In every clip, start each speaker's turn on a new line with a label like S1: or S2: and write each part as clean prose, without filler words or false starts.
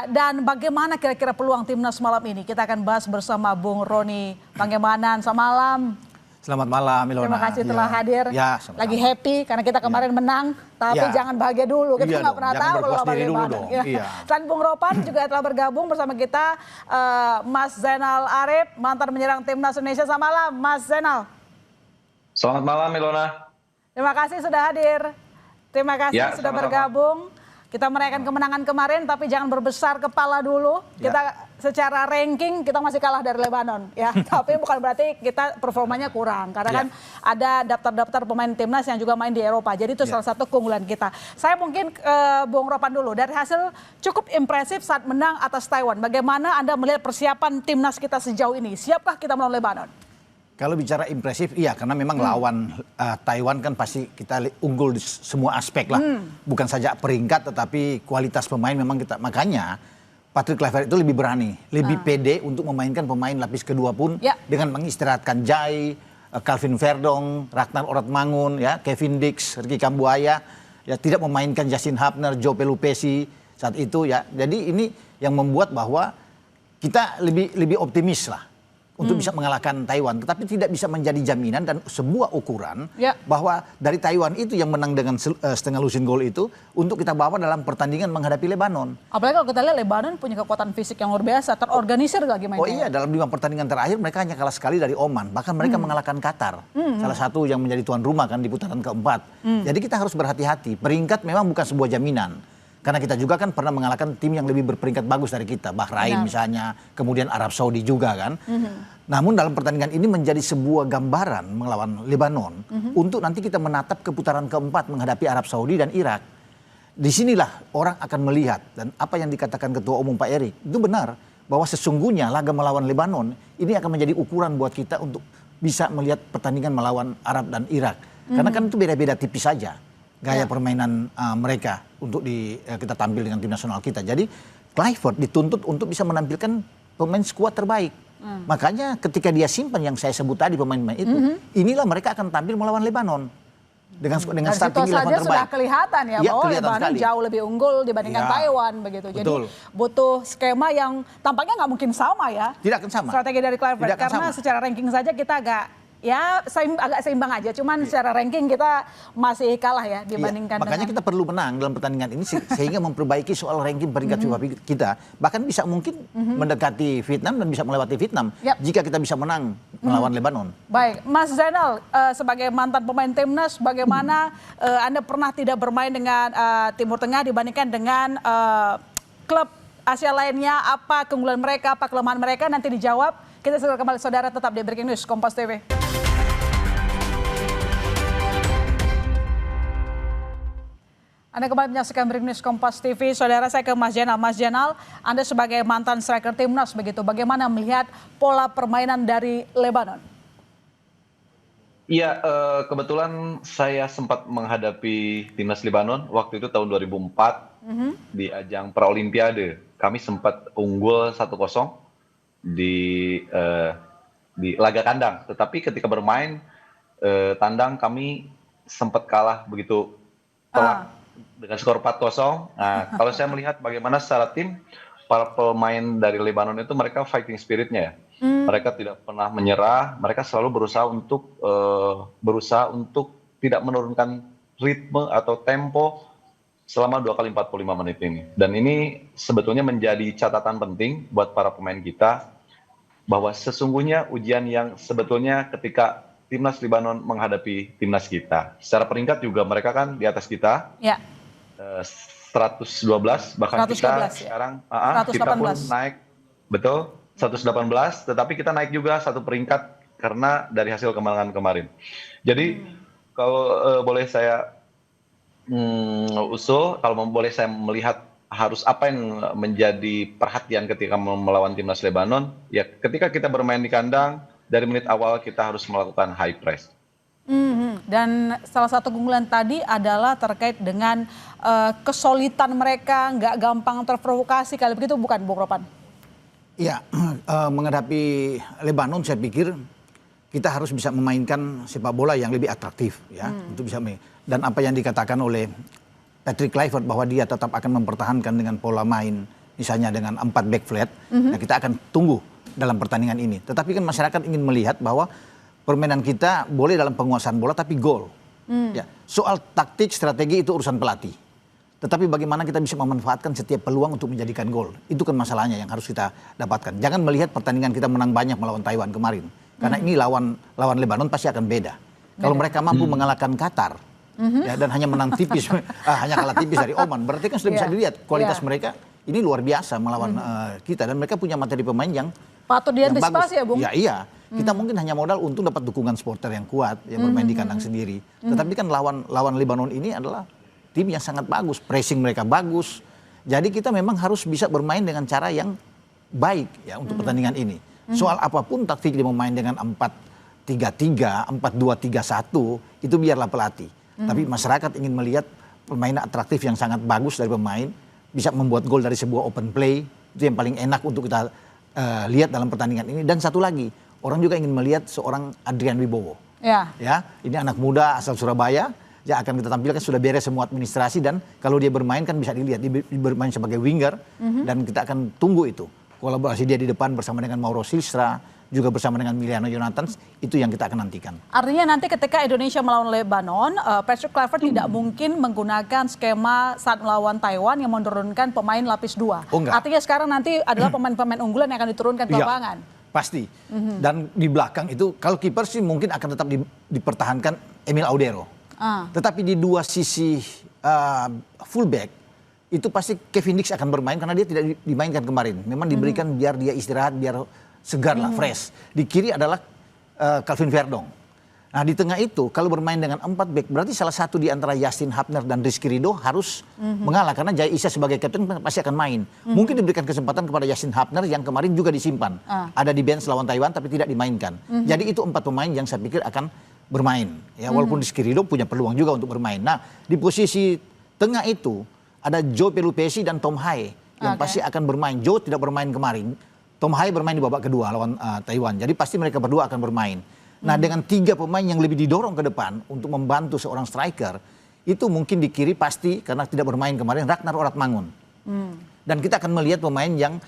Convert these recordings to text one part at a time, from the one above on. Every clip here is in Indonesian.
S1: Dan bagaimana kira-kira peluang timnas malam ini? Kita akan bahas bersama Bung Roni Pangemanan. Selamat malam.
S2: Selamat malam, Ilona.
S1: Terima kasih telah hadir.
S2: Ya,
S1: lagi happy karena kita kemarin menang, tapi jangan bahagia dulu. Kita nggak pernah tahu kalau bahagia dulu. Selain Bung Ropan juga telah bergabung bersama kita Mas Zainal Arif, mantan menyerang timnas Indonesia. Selamat malam, Mas Zainal.
S3: Selamat malam, Ilona.
S1: Terima kasih sudah hadir. Terima kasih sudah bergabung. Kita merayakan kemenangan kemarin, tapi jangan berbesar kepala dulu. Kita secara ranking kita masih kalah dari Lebanon, ya. Tapi bukan berarti kita performanya kurang, karena kan ada daftar-daftar pemain timnas yang juga main di Eropa. Jadi itu salah satu keunggulan kita. Saya mungkin Bung Ropan dulu. Dari hasil cukup impresif saat menang atas Taiwan, bagaimana Anda melihat persiapan timnas kita sejauh ini? Siapkah kita melawan Lebanon?
S2: Kalau bicara impresif, iya, karena memang lawan Taiwan kan pasti kita unggul di semua aspek lah. Bukan saja peringkat, tetapi kualitas pemain memang kita. Makanya Patrick Kluivert itu lebih berani, lebih pede untuk memainkan pemain lapis kedua pun dengan mengistirahatkan Jai, Calvin Verdong, Ragnar Oratmangun, ya, Kevin Dix, Ricky Kambuaya, ya, tidak memainkan Justin Hubner, Joe Pelupesi saat itu, ya. Jadi ini yang membuat bahwa kita lebih optimis lah untuk bisa mengalahkan Taiwan, tetapi tidak bisa menjadi jaminan dan sebuah ukuran bahwa dari Taiwan itu yang menang dengan setengah losing goal itu untuk kita bawa dalam pertandingan menghadapi Lebanon.
S1: Apalagi kalau kita lihat Lebanon punya kekuatan fisik yang luar biasa, terorganisir lagi mainnya.
S2: Oh iya, dalam 5 pertandingan terakhir mereka hanya kalah sekali dari Oman, bahkan mereka mengalahkan Qatar, salah satu yang menjadi tuan rumah kan di putaran keempat. Jadi kita harus berhati-hati, peringkat memang bukan sebuah jaminan. Karena kita juga kan pernah mengalahkan tim yang lebih berperingkat bagus dari kita. Bahrain misalnya, kemudian Arab Saudi juga kan. Namun dalam pertandingan ini menjadi sebuah gambaran melawan Lebanon. Untuk nanti kita menatap ke putaran keempat menghadapi Arab Saudi dan Irak. Disinilah orang akan melihat. Dan apa yang dikatakan Ketua Umum Pak Erik, itu benar. Bahwa sesungguhnya laga melawan Lebanon, ini akan menjadi ukuran buat kita untuk bisa melihat pertandingan melawan Arab dan Irak. Karena kan itu beda-beda tipis saja gaya permainan mereka untuk kita tampil dengan tim nasional kita. Jadi Kluivert dituntut untuk bisa menampilkan pemain skuad terbaik. Makanya ketika dia simpan yang saya sebut tadi pemain-pemain itu, inilah mereka akan tampil melawan Lebanon dengan starting 11 terbaik.
S1: Sudah kelihatan ya, bahwa Lebanon jauh lebih unggul dibandingkan Taiwan begitu. Jadi butuh skema yang tampaknya nggak mungkin sama ya.
S2: Tidak akan sama.
S1: Strategi dari Kluivert karena secara ranking saja kita agak agak seimbang aja, cuman secara ranking kita masih kalah ya dibandingkan
S2: makanya kita perlu menang dalam pertandingan ini sehingga memperbaiki soal ranking peringkat FIFA kita. Bahkan bisa mungkin mendekati Vietnam dan bisa melewati Vietnam jika kita bisa menang melawan Lebanon.
S1: Baik, Mas Zainal sebagai mantan pemain timnas, bagaimana Anda pernah tidak bermain dengan Timur Tengah dibandingkan dengan klub Asia lainnya? Apa keunggulan mereka, apa kelemahan mereka? Nanti dijawab. Kita segera kembali saudara, tetap di Breaking News Kompas TV. Anda kembali menyaksikan Breaking News Kompas TV. Saudara, saya ke Mas Zainal. Mas Zainal, Anda sebagai mantan striker timnas begitu, bagaimana melihat pola permainan dari Lebanon?
S3: Iya, kebetulan saya sempat menghadapi timnas Lebanon waktu itu tahun 2004 di ajang Paralimpiade. Kami sempat unggul 1-0 di laga kandang. Tetapi ketika bermain tandang kami sempat kalah begitu telak dengan skor 4-0. Nah, kalau saya melihat bagaimana secara tim, para pemain dari Lebanon itu mereka fighting spiritnya ya. Mereka tidak pernah menyerah, mereka selalu berusaha untuk tidak menurunkan ritme atau tempo selama 2 kali 45 menit ini. Dan ini sebetulnya menjadi catatan penting buat para pemain kita, bahwa sesungguhnya ujian yang sebetulnya ketika timnas Lebanon menghadapi timnas kita. Secara peringkat juga mereka kan di atas kita. 112, bahkan 112, kita sekarang kita pun naik, betul, 118, tetapi kita naik juga 1 peringkat karena dari hasil kemenangan kemarin. Jadi kalau boleh saya usul, kalau boleh saya melihat harus apa yang menjadi perhatian ketika melawan timnas Lebanon, ya ketika kita bermain di kandang, dari menit awal kita harus melakukan high press.
S1: Dan salah satu keunggulan tadi adalah terkait dengan kesulitan mereka, nggak gampang terprovokasi, kali begitu bukan, Bung Ropan?
S2: Iya, menghadapi Lebanon saya pikir kita harus bisa memainkan sepak bola yang lebih atraktif ya, untuk bisa dan apa yang dikatakan oleh Patrick Kluivert bahwa dia tetap akan mempertahankan dengan pola main misalnya dengan 4 back flat, nah kita akan tunggu dalam pertandingan ini. Tetapi kan masyarakat ingin melihat bahwa permainan kita boleh dalam penguasaan bola tapi gol. Ya, soal taktik, strategi itu urusan pelatih. Tetapi bagaimana kita bisa memanfaatkan setiap peluang untuk menjadikan gol. Itu kan masalahnya yang harus kita dapatkan. Jangan melihat pertandingan kita menang banyak melawan Taiwan kemarin. Karena ini lawan Lebanon pasti akan beda. Kalau mereka mampu mengalahkan Qatar, ya, dan hanya menang tipis, hanya kalah tipis dari Oman, berarti kan sudah bisa dilihat kualitas mereka ini luar biasa melawan kita. Dan mereka punya materi pemain yang
S1: patut diantisipasi ya, Bung?
S2: Ya, iya. Kita mungkin hanya modal untuk dapat dukungan supporter yang kuat, yang bermain di kandang sendiri. Tetapi kan lawan Lebanon ini adalah tim yang sangat bagus, pressing mereka bagus. Jadi kita memang harus bisa bermain dengan cara yang baik ya untuk pertandingan ini. Soal apapun taktik dia memain dengan 4-3-3, 4-2-3-1, itu biarlah pelatih. Tapi masyarakat ingin melihat permainan atraktif yang sangat bagus dari pemain, bisa membuat gol dari sebuah open play, itu yang paling enak untuk kita lihat dalam pertandingan ini. Dan satu lagi, orang juga ingin melihat seorang Adrian Wibowo. Ya, ini anak muda asal Surabaya, ya akan kita tampilkan sudah beres semua administrasi, dan kalau dia bermain kan bisa dilihat dia bermain sebagai winger, dan kita akan tunggu itu. Kolaborasi dia di depan bersama dengan Mauro Silstra, juga bersama dengan Miliano Jonathans, itu yang kita akan nantikan.
S1: Artinya nanti ketika Indonesia melawan Lebanon, Patrick Kluivert tidak mungkin menggunakan skema saat melawan Taiwan yang menurunkan pemain lapis 2. Artinya sekarang nanti adalah pemain-pemain unggulan yang akan diturunkan ke lapangan.
S2: Pasti. Dan di belakang itu, kalau kiper sih mungkin akan tetap dipertahankan Emil Audero. Tetapi di dua sisi fullback, itu pasti Kevin Dix akan bermain karena dia tidak dimainkan kemarin. Memang diberikan biar dia istirahat, biar segar lah, fresh. Di kiri adalah Calvin Verdong. Nah di tengah itu kalau bermain dengan 4 back, berarti salah satu di antara Justin Hapner dan Rizky Ridho harus mengalah. Karena Jai Isa sebagai kapten pasti akan main. Mungkin diberikan kesempatan kepada Justin Hapner yang kemarin juga disimpan. Ada di bench lawan Taiwan tapi tidak dimainkan. Jadi itu 4 pemain yang saya pikir akan bermain. Ya, walaupun Rizky Ridho punya peluang juga untuk bermain. Nah di posisi tengah itu ada Joe Pelupesi dan Tom Hai yang pasti akan bermain. Joe tidak bermain kemarin. Tom Hai bermain di babak kedua lawan Taiwan. Jadi pasti mereka berdua akan bermain. Nah dengan 3 pemain yang lebih didorong ke depan untuk membantu seorang striker, itu mungkin di kiri pasti karena tidak bermain kemarin Ragnar Oratmangun. Dan kita akan melihat pemain yang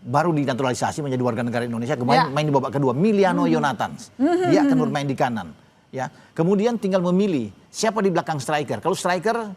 S2: baru dinaturalisasi menjadi warga negara Indonesia, kemarin main di babak kedua, Miliano Jonathans. Dia akan bermain di kanan. Ya, kemudian tinggal memilih siapa di belakang striker. Kalau striker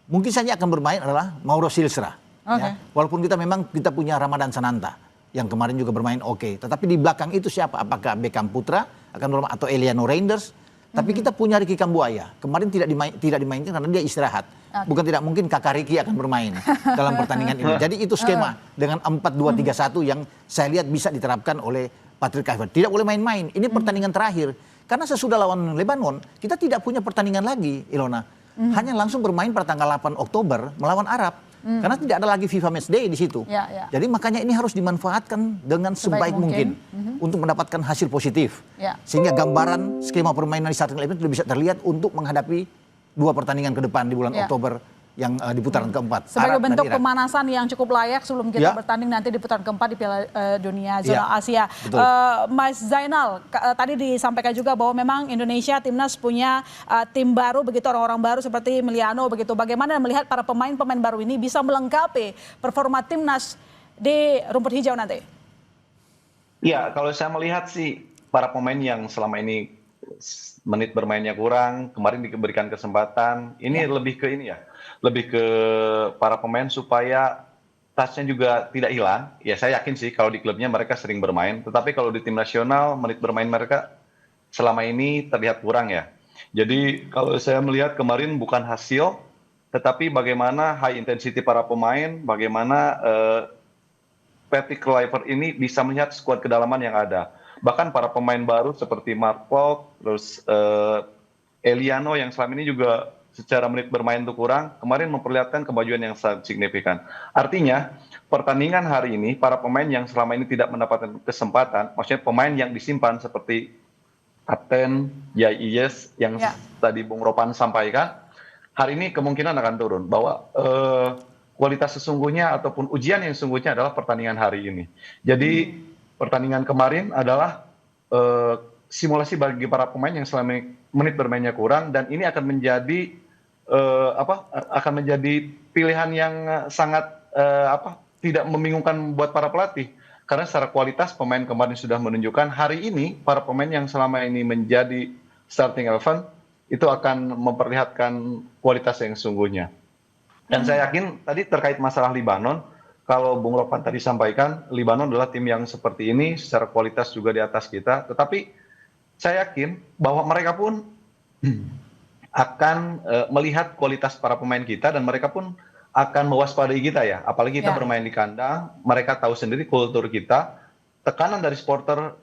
S2: mungkin saja akan bermain adalah Mauro Silstra. Ya. Walaupun kita punya Ramadan Sananta yang kemarin juga bermain oke. Tetapi di belakang itu siapa? Apakah Beckham Putra akan bermain atau Eliano Reinders? Tapi kita punya Ricky Kambuaya. Kemarin tidak dimainkan karena dia istirahat. Bukan tidak mungkin kakak Ricky akan bermain dalam pertandingan ini. Jadi itu skema dengan 4-2-3-1 yang saya lihat bisa diterapkan oleh Patrick Kluivert. Tidak boleh main-main. Ini pertandingan terakhir. Karena sesudah lawan Lebanon, kita tidak punya pertandingan lagi, Ilona. Hanya langsung bermain pada tanggal 8 Oktober melawan Arab. Karena tidak ada lagi FIFA Matchday di situ. Jadi makanya ini harus dimanfaatkan dengan sebaik mungkin untuk mendapatkan hasil positif. Sehingga gambaran skema permainan di starting eleven sudah bisa terlihat untuk menghadapi 2 pertandingan ke depan di bulan Oktober yang di putaran keempat.
S1: Sebagai bentuk pemanasan yang cukup layak sebelum kita bertanding nanti di putaran keempat di Piala Dunia Zona Asia. Mas Zainal, tadi disampaikan juga bahwa memang Indonesia timnas punya tim baru, begitu orang-orang baru seperti Miliano begitu. Bagaimana melihat para pemain-pemain baru ini bisa melengkapi performa timnas di rumput hijau nanti?
S3: Ya, kalau saya melihat sih para pemain yang selama ini menit bermainnya kurang, kemarin diberikan kesempatan, ini lebih ke ini ya. Lebih ke para pemain supaya touch-nya juga tidak hilang. Ya saya yakin sih kalau di klubnya mereka sering bermain. Tetapi kalau di tim nasional menit bermain mereka selama ini terlihat kurang ya. Jadi kalau saya melihat kemarin bukan hasil, tetapi bagaimana high intensity para pemain, bagaimana Patrick Kluivert ini bisa melihat skuad kedalaman yang ada. Bahkan para pemain baru seperti Mark Polk, terus Eliano yang selama ini juga secara menit bermain itu kurang, kemarin memperlihatkan kemajuan yang sangat signifikan. Artinya, pertandingan hari ini, para pemain yang selama ini tidak mendapatkan kesempatan, maksudnya pemain yang disimpan seperti Kapten Yais yang tadi Bung Ropan sampaikan, hari ini kemungkinan akan turun. Bahwa kualitas sesungguhnya ataupun ujian yang sesungguhnya adalah pertandingan hari ini. Jadi, pertandingan kemarin adalah simulasi bagi para pemain yang selama ini menit bermainnya kurang, dan ini akan menjadi pilihan yang sangat tidak membingungkan buat para pelatih. Karena secara kualitas pemain kemarin sudah menunjukkan, hari ini para pemain yang selama ini menjadi starting 11 itu akan memperlihatkan kualitas yang sesungguhnya. Dan saya yakin tadi terkait masalah Libanon, kalau Bung Ropan tadi sampaikan, Libanon adalah tim yang seperti ini, secara kualitas juga di atas kita. Tetapi saya yakin bahwa mereka pun akan melihat kualitas para pemain kita dan mereka pun akan mewaspadai kita ya. Apalagi kita bermain di kandang, mereka tahu sendiri kultur kita. Tekanan dari supporter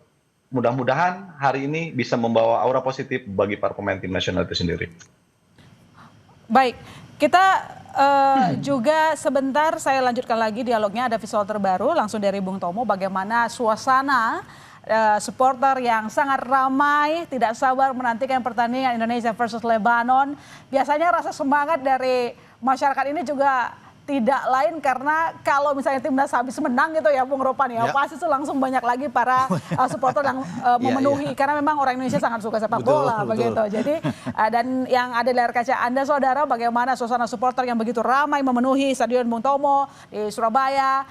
S3: mudah-mudahan hari ini bisa membawa aura positif bagi para pemain tim nasional itu sendiri.
S1: Baik, kita juga sebentar saya lanjutkan lagi dialognya, ada visual terbaru langsung dari Bung Tomo bagaimana suasana supporter yang sangat ramai tidak sabar menantikan pertandingan Indonesia versus Lebanon. Biasanya rasa semangat dari masyarakat ini juga tidak lain karena kalau misalnya timnas habis menang gitu ya Bung Ropan ya, pasti itu langsung banyak lagi para supporter yang memenuhi karena memang orang Indonesia sangat suka sepak bola begitu. Jadi dan yang ada di layar kaca Anda saudara, bagaimana suasana supporter yang begitu ramai memenuhi Stadion Bung Tomo di Surabaya.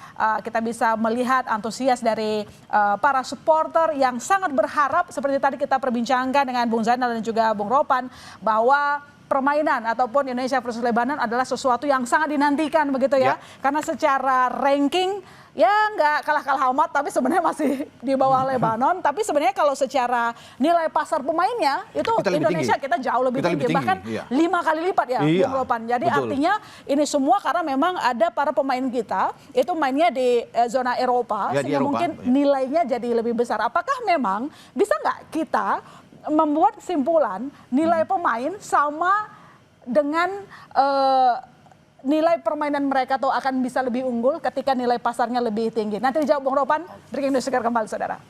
S1: Kita bisa melihat antusias dari para supporter yang sangat berharap seperti tadi kita perbincangkan dengan Bung Zainal dan juga Bung Ropan bahwa permainan ataupun Indonesia versus Lebanon adalah sesuatu yang sangat dinantikan begitu ya. Karena secara ranking ya nggak kalah-kalah amat tapi sebenarnya masih di bawah Lebanon. Tapi sebenarnya kalau secara nilai pasar pemainnya itu Indonesia kita jauh lebih tinggi. Bahkan 5 kali lipat ya Bung Ropan. Jadi artinya ini semua karena memang ada para pemain kita itu mainnya di zona Eropa sehingga mungkin nilainya jadi lebih besar. Apakah memang bisa nggak kita membuat kesimpulan nilai pemain sama dengan nilai permainan mereka atau akan bisa lebih unggul ketika nilai pasarnya lebih tinggi? Nanti dijawab Bung Ropan, breaking news segera kembali saudara.